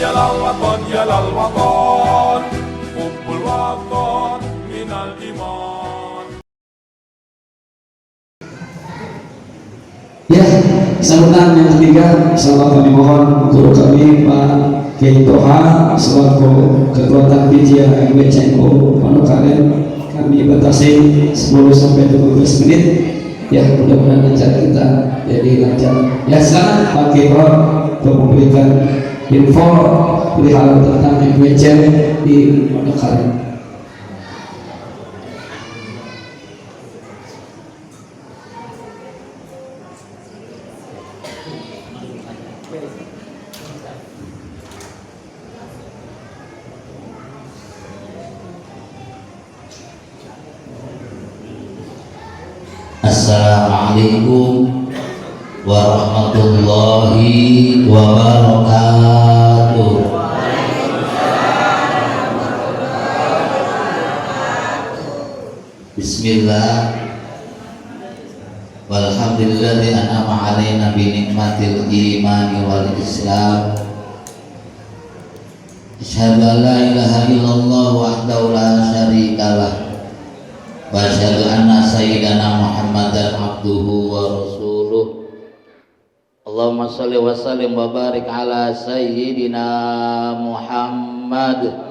ya lal waton, hubbul waton minal iman. Ya, sambutan yang ketiga, insyaallah kami mohon guru kami Pak Kiai Toha selaku Ketua Tanfidiyah MWCNU Pondok Aren, kami batasi 10-15 menit. Ya, mudah-mudahan lancar kita jadi lancar. Ya, silakan Pak Kiai Toha untuk memberikan info perihal tentang MWC di Pondok Aren. Assalamualaikum warahmatullahi wabarakatuh. Bismillah. Walhamdulillahi an'ama alaina bi nikmatil imani wal islam. Asyhadu an la ilaha illallah wahdahu la syarikalah. Wa asyhadu anna sayyidana Muhammadan abduhu wa rasuluh. Allahumma shalli wa sallim wa barik ala sayyidina Muhammad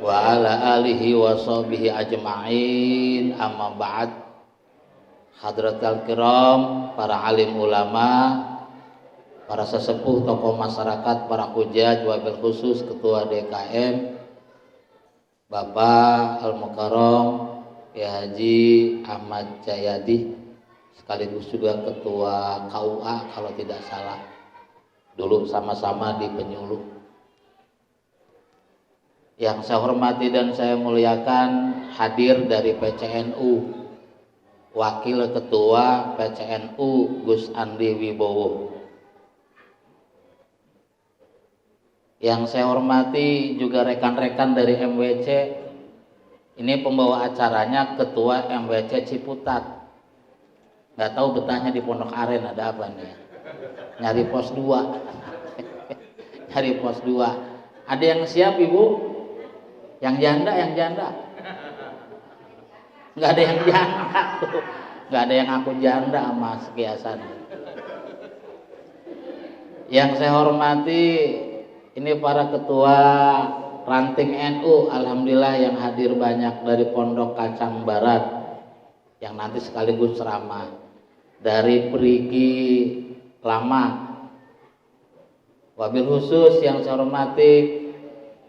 wa ala alihi wa sahbihi ajma'in. Amma ba'd. Hadratul kiram, para alim ulama, para sesepuh, tokoh masyarakat, para hujaj, wabil khusus Ketua DKM Bapak Al-Mukarram Ya Haji Ahmad Jayadi, sekaligus juga Ketua KUA kalau tidak salah, dulu sama-sama di Penyuluh. Yang saya hormati dan saya muliakan, hadir dari PCNU, Wakil Ketua PCNU Gus Andi Wibowo. Yang saya hormati juga rekan-rekan dari MWC. Ini pembawa acaranya Ketua MWC Ciputat. Nggak tahu betahnya di Pondok Aren ada apa nih? Nyari pos 2. Nyari pos 2. Ada yang siap Ibu? Yang janda, yang janda. Nggak ada yang janda tuh. Nggak ada yang aku janda sama sekiasan. Yang saya hormati, ini para ketua ranting NU, alhamdulillah yang hadir banyak dari Pondok Kacang Barat yang nanti sekaligus ceramah, dari Perigi Lama. Wabil khusus yang saya hormati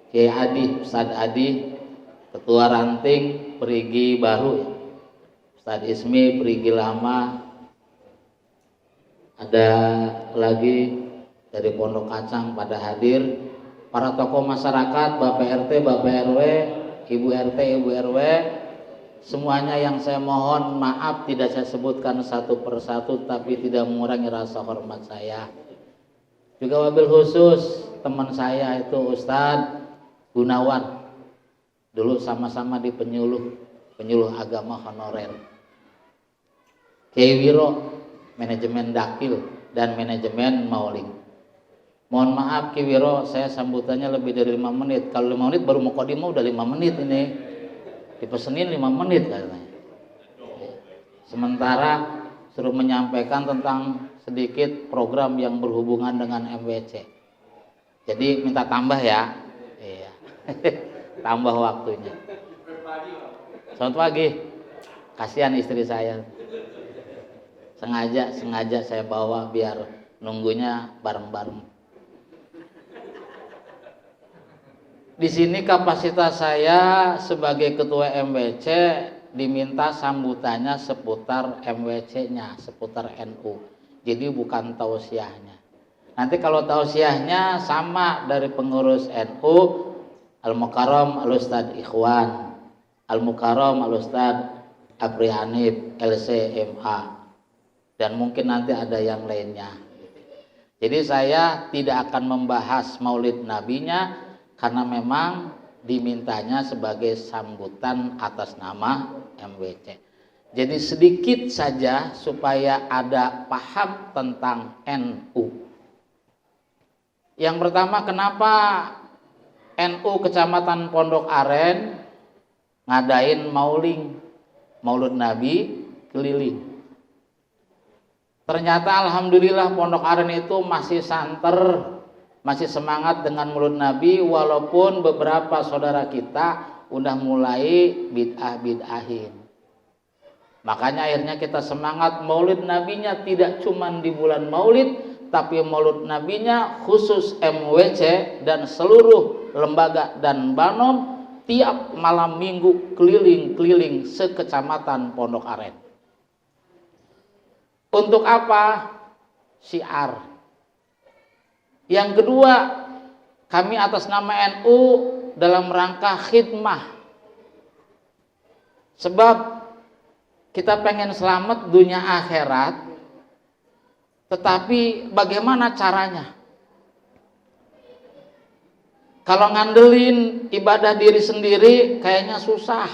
Kiai Adi, Ustadz Adi, Ketua Ranting Perigi Baru, Ustadz Ismi Perigi Lama. Ada lagi dari Pondok Kacang pada hadir. Para tokoh masyarakat, Bapak RT, Bapak RW, Ibu RT, Ibu RW, semuanya yang saya mohon maaf tidak saya sebutkan satu persatu, tapi tidak mengurangi rasa hormat saya. Juga wabil khusus teman saya itu Ustadz Gunawan, dulu sama-sama di penyuluh agama honorer. Kiai Wiro, manajemen dakil dan manajemen mauling. Mohon maaf Ki Wiro, saya sambutannya lebih dari 5 menit. Kalau 5 menit baru mau kodimo udah 5 menit ini. Dipesenin 5 menit katanya. Sementara suruh menyampaikan tentang sedikit program yang berhubungan dengan MWC. Jadi minta tambah ya. Iya. Tambah waktunya. Selamat pagi. Kasihan istri saya. Sengaja saya bawa biar nunggunya bareng-bareng. Di sini kapasitas saya sebagai ketua MWC diminta sambutannya seputar MWC-nya, seputar NU. Jadi bukan tausiahnya. Nanti kalau tausiahnya sama dari pengurus NU, Al-Mukarram Al-Ustadz Ikhwan, Al-Mukarram Al-Ustadz Abri Hanif, LCMA, dan mungkin nanti ada yang lainnya. Jadi saya tidak akan membahas maulid nabinya, karena memang dimintanya sebagai sambutan atas nama MWC. Jadi sedikit saja supaya ada paham tentang NU. Yang pertama, kenapa NU Kecamatan Pondok Aren ngadain Maulud Nabi keliling? Ternyata alhamdulillah Pondok Aren itu masih santer, masih semangat dengan Maulud Nabi, walaupun beberapa saudara kita udah mulai bid'ahin. Makanya akhirnya kita semangat Maulid Nabinya tidak cuma di bulan Maulid, tapi Maulud Nabinya khusus MWC dan seluruh lembaga dan banom tiap malam minggu keliling-keliling sekecamatan Pondok Aren. Untuk apa? Syiar. Yang kedua, kami atas nama NU dalam rangka khidmah. Sebab kita pengen selamat dunia akhirat, tetapi bagaimana caranya? Kalau ngandelin ibadah diri sendiri kayaknya susah.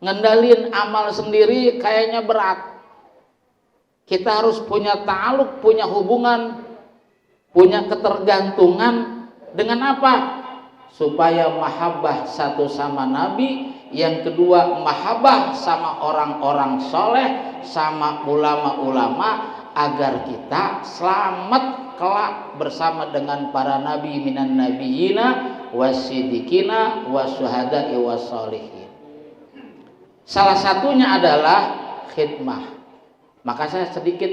Ngendalin amal sendiri kayaknya berat. Kita harus punya ta'aluk, punya hubungan, punya ketergantungan dengan apa? Supaya mahabbah satu sama Nabi, yang kedua mahabbah sama orang-orang soleh, sama ulama-ulama, agar kita selamat kelak bersama dengan para nabi minan nabiyina wasidikina wasyuhada'i wassolihin. Salah satunya adalah khidmah. Maka saya sedikit,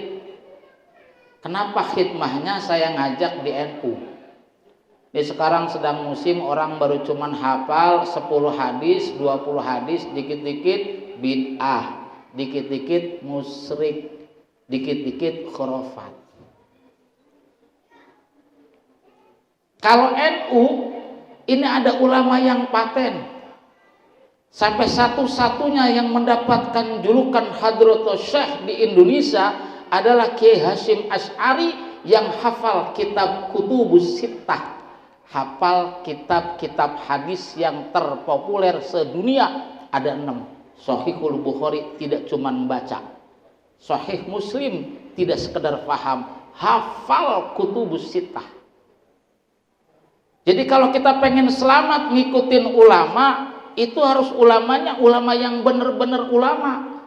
kenapa khidmahnya saya ngajak di NU. Ini sekarang sedang musim orang baru cuman hafal 10 hadis, 20 hadis, dikit-dikit bid'ah, dikit-dikit musyrik, dikit-dikit khurafat. Kalau NU ini ada ulama yang paten. Sampai satu-satunya yang mendapatkan julukan Hadratus Syekh di Indonesia adalah Kiai Hasyim Asy'ari yang hafal kitab Kutubus Sittah, hafal kitab-kitab hadis yang terpopuler sedunia ada 6. Sahihul Bukhari tidak cuma membaca, Sahih Muslim tidak sekedar paham, hafal Kutubus Sittah. Jadi kalau kita pengen selamat ngikutin ulama, itu harus ulamanya ulama yang benar-benar ulama.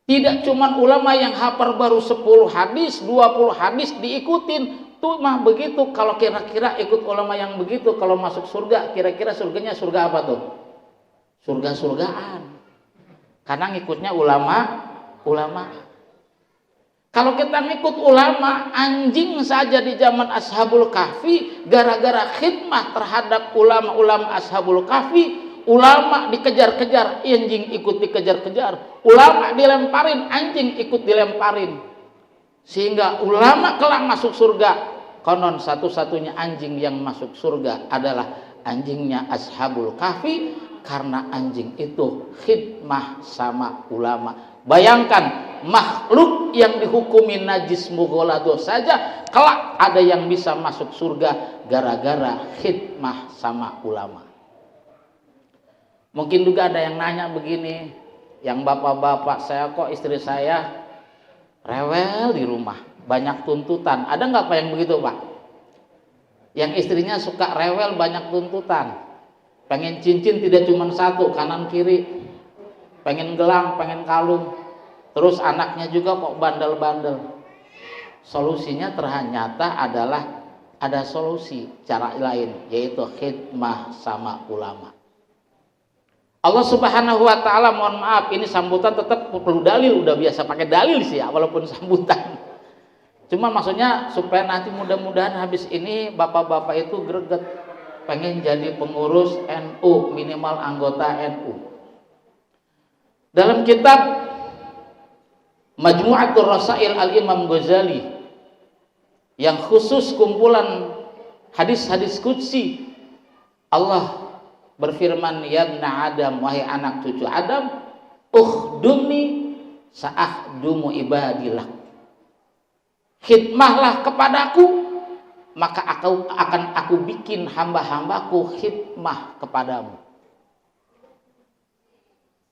Tidak cuman ulama yang hafal baru 10 hadis, 20 hadis diikutin. Tuh mah begitu. Kalau kira-kira ikut ulama yang begitu, kalau masuk surga, kira-kira surganya surga apa tuh? Surga-surgaan. Karena ngikutnya ulama. Kalau kita ngikut ulama, anjing saja di zaman Ashabul Kahfi, gara-gara khidmah terhadap ulama-ulama Ashabul Kahfi, ulama dikejar-kejar, anjing ikut dikejar-kejar. Ulama dilemparin, anjing ikut dilemparin. Sehingga ulama kelak masuk surga. Konon satu-satunya anjing yang masuk surga adalah anjingnya Ashabul Kahfi, karena anjing itu khidmah sama ulama. Bayangkan, makhluk yang dihukumi najis mughalladhah saja kelak ada yang bisa masuk surga gara-gara khidmah sama ulama. Mungkin juga ada yang nanya begini, yang bapak-bapak, saya kok istri saya rewel di rumah, banyak tuntutan. Ada nggak Pak yang begitu Pak? Yang istrinya suka rewel, banyak tuntutan, pengen cincin tidak cuma satu, kanan kiri, pengen gelang, pengen kalung, terus anaknya juga kok bandel-bandel. Solusinya ternyata adalah ada solusi, cara lain, yaitu khidmah sama ulama. Allah Subhanahu wa ta'ala, mohon maaf, ini sambutan tetap perlu dalil, udah biasa pakai dalil sih ya, walaupun sambutan. Cuma maksudnya supaya nanti mudah-mudahan habis ini bapak-bapak itu greget, pengen jadi pengurus NU, minimal anggota NU. Dalam kitab Majmu'atul Rasail Al-Imam Ghazali yang khusus kumpulan hadis-hadis qudsi, Allah berfirman, ya ibna Adam, wahai anak cucu Adam, ukhdumni sa'akhdumu ibadillah, khidmahlah kepadaku, maka akan aku bikin hamba-hambaku khidmah kepadamu.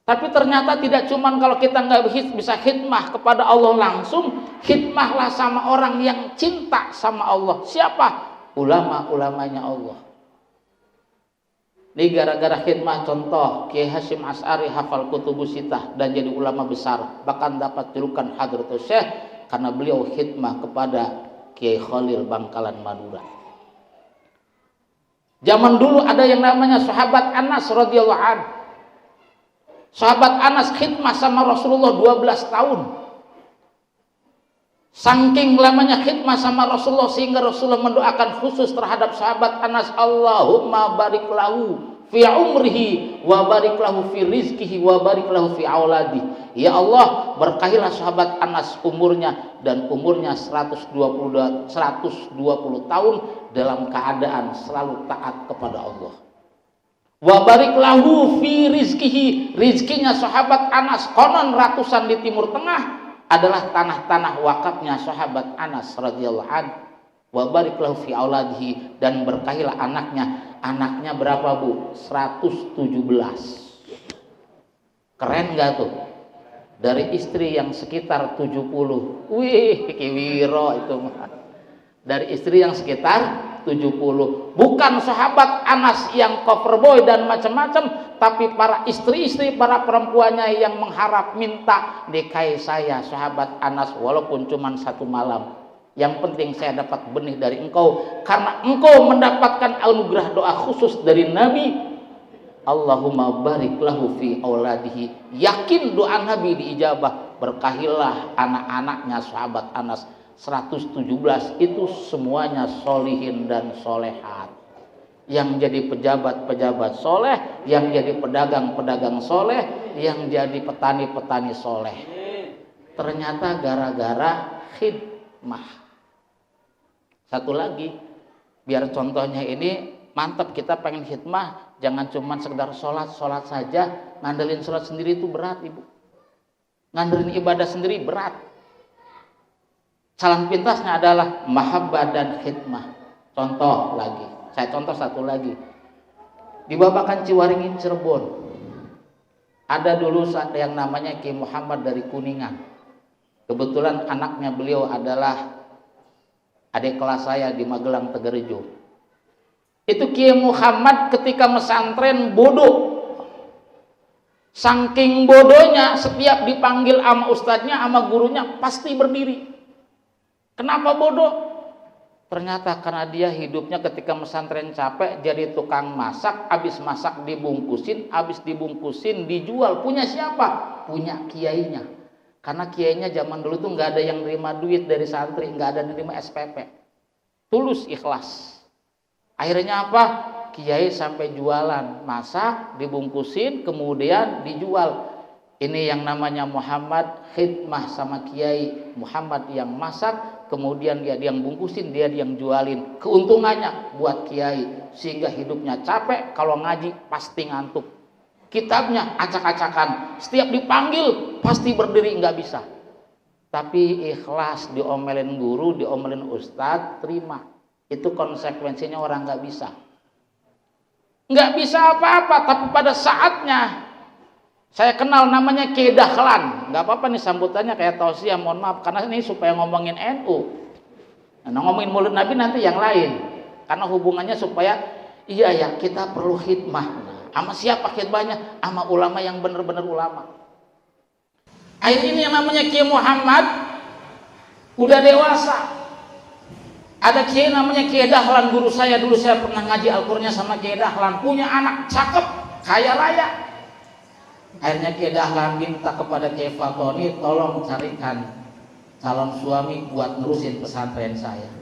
Tapi ternyata tidak cuman kalau kita nggak bisa khidmah kepada Allah langsung, khidmahlah sama orang yang cinta sama Allah. Siapa? Ulama-ulamanya Allah. Ini gara-gara khidmah, contoh Kiai Hasyim Asy'ari hafal kutubus sittah dan jadi ulama besar, bahkan dapat julukan Hadratus Syekh karena beliau khidmah kepada Kiai Khalil Bangkalan Madura. Zaman dulu ada yang namanya sahabat Anas radhiyallahu anhu. Sahabat Anas khidmah sama Rasulullah 12 tahun. Saking lamanya khidmah sama Rasulullah sehingga Rasulullah mendoakan khusus terhadap sahabat Anas, Allahumma barik lahu fi umrihi wa barik lahu fi rizkihi wa barik lahu fi auladi. Ya Allah, berkahilah sahabat Anas umurnya dan umurnya 120 tahun dalam keadaan selalu taat kepada Allah. Wa barik lahu fi rizkihi, rizkinya sahabat Anas konon ratusan di Timur Tengah adalah tanah-tanah wakafnya sahabat Anas radhiyallahu anhu. Wa barik lahu fi auladihi, dan berkahilah anaknya. Anaknya berapa, Bu? 117. Keren gak tuh? Dari istri yang sekitar 70. Wih, kiwiro itu mah. Dari istri yang sekitar 70. Bukan sahabat Anas yang coverboy dan macam-macam, tapi para istri-istri, para perempuannya yang mengharap, minta, nikahi saya sahabat Anas walaupun cuma 1 malam. Yang penting saya dapat benih dari engkau, karena engkau mendapatkan anugerah doa khusus dari Nabi. Allahumma barik lahu fi auladihi. Yakin doa Nabi diijabah. Berkahilah anak-anaknya sahabat Anas. 117 itu semuanya solihin dan solehat. Yang jadi pejabat-pejabat soleh, yang jadi pedagang-pedagang soleh, yang jadi petani-petani soleh. Ternyata gara-gara khidmah. Satu lagi, biar contohnya ini mantap, kita pengen khidmah, jangan cuma sekedar sholat saja. Ngandelin sholat sendiri itu berat, Ibu. Ngandelin ibadah sendiri berat. Jalan pintasnya adalah mahabbah dan khidmah. Contoh lagi, saya contoh satu lagi. Di Babakan Ciwaringin Cirebon, ada dulu yang namanya Kiai Muhammad dari Kuningan. Kebetulan anaknya beliau adalah adik kelas saya di Magelang Tegarejo. Itu Kiai Muhammad ketika mesantren bodoh. Saking bodohnya, setiap dipanggil sama ustadznya, sama gurunya pasti berdiri. Kenapa bodoh? Ternyata karena dia hidupnya ketika pesantren capek jadi tukang masak, habis masak dibungkusin, habis dibungkusin dijual. Punya siapa? Punya kiainya. Karena kiainya zaman dulu tuh nggak ada yang nerima duit dari santri, nggak ada yang nerima SPP. Tulus ikhlas. Akhirnya apa? Kiai sampai jualan, masak, dibungkusin, kemudian dijual. Ini yang namanya Muhammad khidmah sama Kiai. Muhammad yang masak, kemudian dia yang bungkusin, dia yang jualin. Keuntungannya buat Kiai, sehingga hidupnya capek, kalau ngaji pasti ngantuk. Kitabnya acak-acakan, setiap dipanggil pasti berdiri, nggak bisa. Tapi ikhlas, diomelin guru, diomelin ustadz, terima. Itu konsekuensinya orang nggak bisa. Nggak bisa apa-apa, tapi pada saatnya saya kenal namanya Kiai Dahlan. Nggak apa-apa nih sambutannya kayak tausiah, mohon maaf, karena ini supaya ngomongin NU. Nah, ngomongin Maulid Nabi nanti yang lain, karena hubungannya supaya iya ya kita perlu khidmah. Nah, sama siapa khidmahnya? Sama ulama yang benar-benar ulama. Akhirnya ini yang namanya Kiai Muhammad udah dewasa. Ada Kiai namanya Kiai Dahlan, guru saya dulu, saya pernah ngaji Al-Qur'annya sama Kiai Dahlan. Punya anak cakep, kaya raya. Akhirnya Kiai Dahlan minta kepada Kiai Fatoni, tolong carikan calon suami buat nerusin pesantren saya.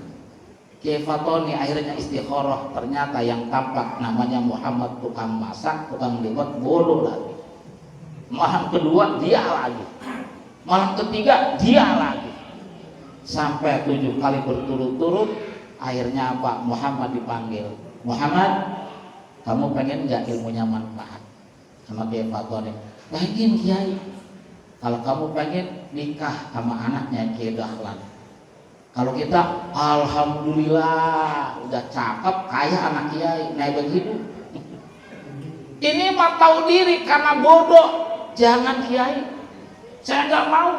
Kiai Fatoni akhirnya istikharah, ternyata yang tampak namanya Muhammad tukang masak, tukang liwat, bodoh lagi. Malam kedua dia lagi, malam ketiga dia lagi, sampai 7 kali berturut-turut. Akhirnya Pak Muhammad dipanggil, Muhammad, kamu pengen nggak ilmunya manfaat? Sama Kiai Fatoni, pengen Kiai. Kalau kamu pengen, nikah sama anaknya Kiai Dahlan. Kalau kita, alhamdulillah udah cakep, kaya anak Kiai, naik begitu. Ini mah tahu diri karena bodoh. Jangan kiai, saya nggak mau.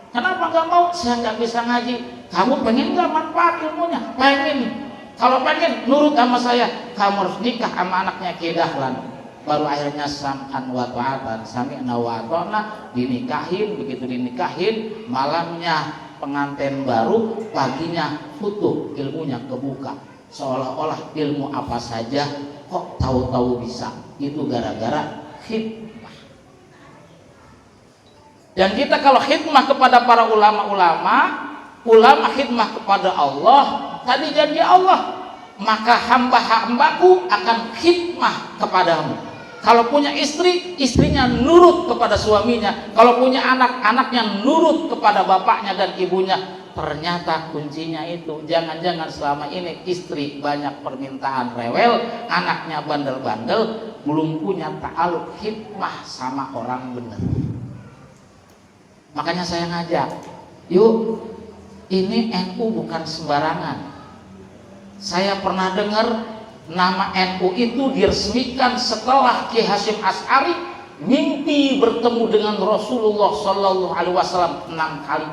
Kenapa nggak mau? Saya nggak bisa ngaji. Kamu pengen nggak manfaat ilmunya? Pengen. Kalau pengen nurut sama saya, kamu harus nikah sama anaknya Ki Dahlan. Baru akhirnya sam'an wa ta'atan, sami'na wa ata'na, dinikahin. Begitu dinikahin, malamnya pengantin baru, paginya futuh, ilmunya kebuka. Seolah-olah ilmu apa saja kok tahu-tahu bisa. Itu gara-gara khidmah. Dan kita kalau khidmah kepada para ulama khidmah kepada Allah, tadi janji Allah, maka hamba-hambaku akan khidmah kepadamu. Kalau punya istri, istrinya nurut kepada suaminya. Kalau punya anak, anaknya nurut kepada bapaknya dan ibunya. Ternyata kuncinya itu, jangan-jangan selama ini istri banyak permintaan rewel, anaknya bandel-bandel, belum punya ta'aluk khidmah sama orang benar. Makanya saya ngajak, yuk, ini NU bukan sembarangan. Saya pernah dengar nama NU itu diresmikan setelah Ki Hasyim Asy'ari mimpi bertemu dengan Rasulullah Shallallahu Alaihi Wasallam 6 kali,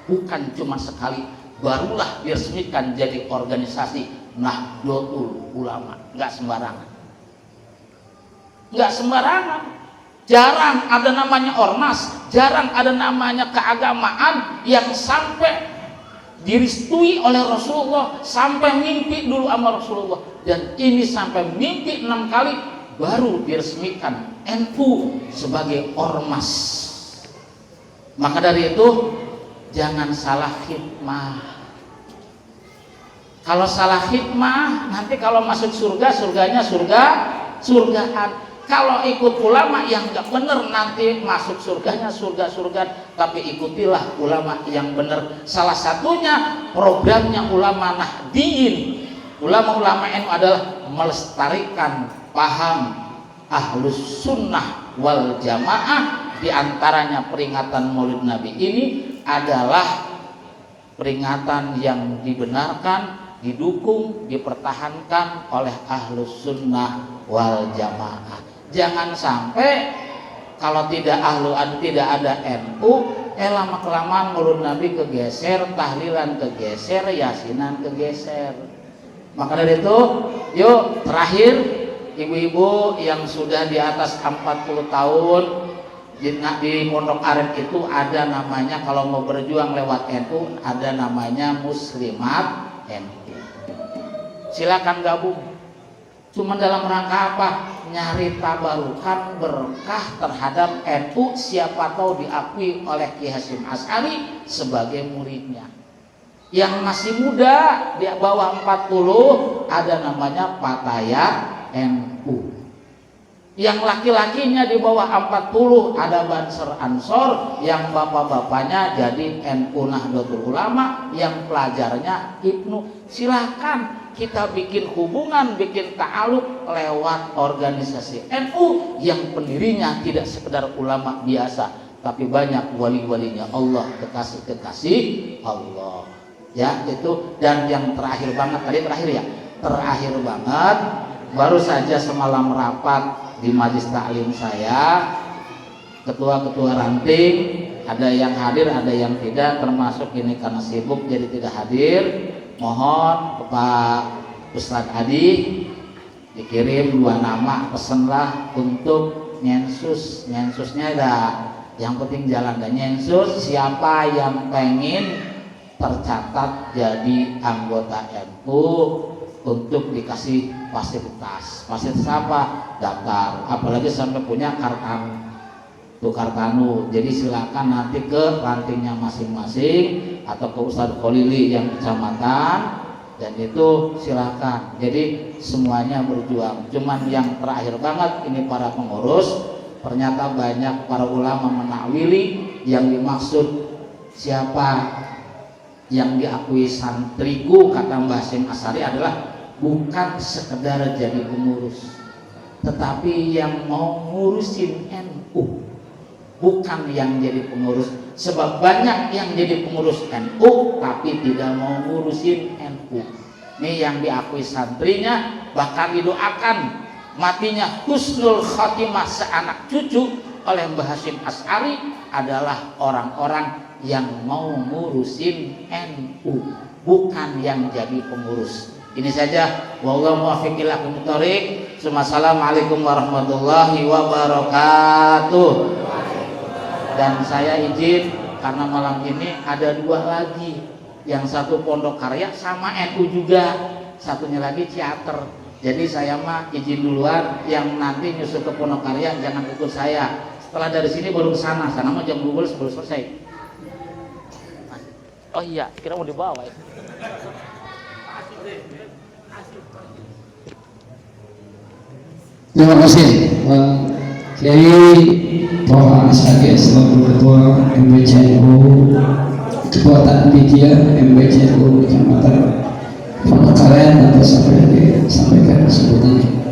bukan cuma sekali. Barulah diresmikan jadi organisasi Nahdlatul Ulama. Nggak sembarangan, nggak sembarangan. Jarang ada namanya ormas, jarang ada namanya keagamaan yang sampai direstui oleh Rasulullah, sampai mimpi dulu sama Rasulullah. Dan ini sampai mimpi 6 kali baru diresmikan NU sebagai ormas. Maka dari itu jangan salah khidmah. Kalau salah khidmah, nanti kalau masuk surga, surganya surgaan. Kalau ikut ulama yang nggak benar, nanti masuk surganya surga-surga. Tapi ikutilah ulama yang benar. Salah satunya programnya ulama Nahdiyin. Ulama-ulama NU adalah melestarikan paham Ahlus Sunnah wal Jamaah. Di antaranya peringatan Maulid Nabi ini adalah peringatan yang dibenarkan, didukung, dipertahankan oleh Ahlus Sunnah wal Jamaah. Jangan sampai kalau tidak ada NU, lama kelamaan Maulid Nabi kegeser, tahlilan kegeser, yasinan kegeser. Maka dari itu, yuk terakhir, ibu-ibu yang sudah di atas 40 tahun di Pondok Aren itu ada namanya, kalau mau berjuang lewat NU, ada namanya Muslimat NU. Silakan gabung. Cuma dalam rangka apa? Nyari tabarukan berkah terhadap NU, siapa tahu diakui oleh Ki Hasyim Asy'ari sebagai muridnya. Yang masih muda di bawah 40 ada namanya Fatayat NU. Yang laki-lakinya di bawah 40 ada Banser Ansor, yang bapak-bapaknya jadi NU Nahdlatul Ulama, yang pelajarnya Ibnu. Silakan kita bikin hubungan, bikin ta'aluk lewat organisasi NU yang pendirinya tidak sekedar ulama biasa, tapi banyak wali-walinya Allah, kekasih-kekasih Allah. Ya, itu. Dan yang terakhir banget, terakhir banget, baru saja semalam rapat di majelis taklim saya, ketua-ketua ranting, ada yang hadir, ada yang tidak, termasuk ini karena sibuk jadi tidak hadir. Mohon ke Pak Ustadz Adi dikirim 2 nama, pesenlah untuk nyensusnya ada, yang penting jalan. Dan nyensus siapa yang pengen tercatat jadi anggota NU untuk dikasih fasilitas apa? Daftar, apalagi sampai punya kartanu. Jadi silakan nanti ke rantingnya masing-masing atau ke Ustadz Kholili yang kecamatan, dan itu silakan. Jadi semuanya berjuang. Cuman yang terakhir banget ini para pengurus, ternyata banyak para ulama menakwili yang dimaksud siapa yang diakui santriku, kata Mbah Hasyim Asy'ari adalah bukan sekedar jadi pengurus, tetapi yang mau ngurusin NU, bukan yang jadi pengurus. Sebab banyak yang jadi pengurus NU tapi tidak mau ngurusin NU. Ini yang diakui santrinya, bahkan didoakan matinya husnul khotimah seanak cucu, oleh Mbah Hasyim Asy'ari adalah orang-orang yang mau ngurusin NU, bukan yang jadi pengurus. Ini saja, wallahu muwaffiq ila aqwamit thoriq. Assalamualaikum warahmatullahi wabarakatuh. Dan saya izin karena malam ini ada dua lagi, yang satu Pondok Karya sama NU juga, satunya lagi teater. Jadi saya mah izin duluan, yang nanti nyusul ke Pondok Karya jangan ikut saya. Setelah dari sini baru ke sana mah jam 12 baru selesai. Oh iya, kira mau dibawa ya. Terima kasih Pak Kiai Toha Asage selaku Ketua MBCNU, Ketua Tanbidia MBCNU Kecamatan Pondok Karen atas apa yang disampaikan sebutannya.